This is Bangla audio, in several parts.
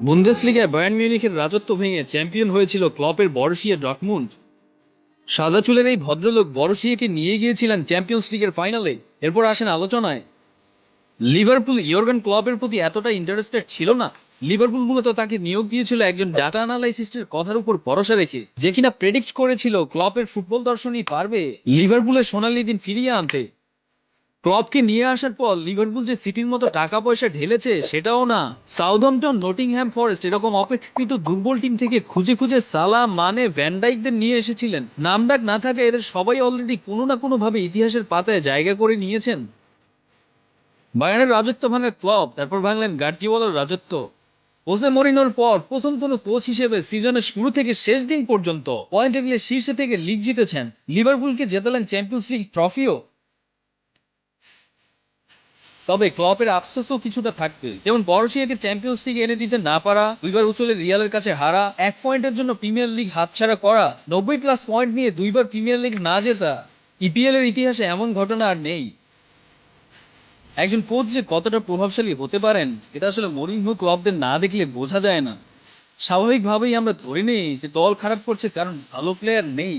বুন্দেসলিগায় বায়ার্ন মিউনিখের রাজত্ব ভেঙে চ্যাম্পিয়ন হয়েছিল ক্লপের বরুসিয়া ডর্টমুন্ড। সাদা চুলের এই ভদ্রলোক বরুসিয়াকে নিয়ে গিয়েছিলেন চ্যাম্পিয়ন্স লিগের ফাইনালে। এরপর আসেন আলোচনায়। লিভারপুল ইয়র্গেন ক্লপের প্রতি এতটা ইন্টারেস্টেড ছিল না। লিভারপুল মূলত তাকে নিয়োগ দিয়েছিল একজন ডাটা অ্যানালাইসিস্টের কথার উপর ভরসা রেখে, যে কিনা প্রেডিক্ট করেছিল ক্লপের ফুটবল দর্শনই পারবে লিভারপুলের সোনালী দিন ফিরিয়ে আনতে। ক্লপকে নিয়ে আসার পর লিভারপুল যে সিটির মতো টাকা পয়সা ঢেলেছে সেটাও না। সাউথহ্যাম্পটন, নটিংহ্যাম ফরেস্ট এরকম অপেক্ষাকৃত দুর্বল টিম থেকে খুঁজে খুঁজে সালা, মানে, ভ্যান ডাইকদের নিয়ে এসেছিলেন। নামডাক না থাকে এদের সবাই অলরেডি কোনো না কোনো ভাবে ইতিহাসের পাতায় জায়গা করে নিয়েছেন। বায়ার্নের রাজত্ব ভাঙা ক্লপ তারপর ভাঙলেন গার্দিওলার রাজত্ব। হোসে মরিনোর পর প্রথম কোনো কোচ হিসেবে সিজনের শুরু থেকে শেষ দিন পর্যন্ত পয়েন্ট টেবিলের শীর্ষে থেকে লিগ জিতেছেন। লিভারপুলকে জেতালেন চ্যাম্পিয়ন্স লিগ ট্রফিও। তবে ক্লপের আফসোসও কিছুটা থাকবে, যেমন বরুসিয়াকে চ্যাম্পিয়ন্স লিগ এনে দিতে না পারা, দুইবার উচলে রিয়ালের কাছে হারা, 1 পয়েন্টের জন্য প্রিমিয়ার লিগ হাতছাড়া করা, 90+ পয়েন্ট নিয়ে দুইবার প্রিমিয়ার লিগ না জেতা। ইপিএল এর ইতিহাসে এমন ঘটনা আর নেই। একজন কোচ যে কতটা প্রভাবশালী হতে পারেন এটা আসলে মরিনহো ক্লপদের না দেখলে বোঝা যায় না। স্বাভাবিকভাবেই আমরা ধরে নেই যে দল খারাপ করছে কারণ ভালো প্লেয়ার নেই,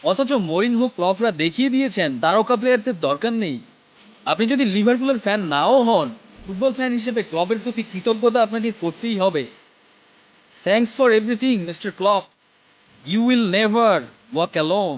অথচ মরিনহো ক্লপরা দেখিয়ে দিয়েছেন তারকা প্লেয়ারদের দরকার নেই। আপনি যদি লিভারপুলের ফ্যান নাও হন, ফুটবল ফ্যান হিসেবে ক্লবের প্রতি কৃতজ্ঞতা আপনাকে করতেই হবে। Thanks for everything Mr Klopp, you will never walk alone.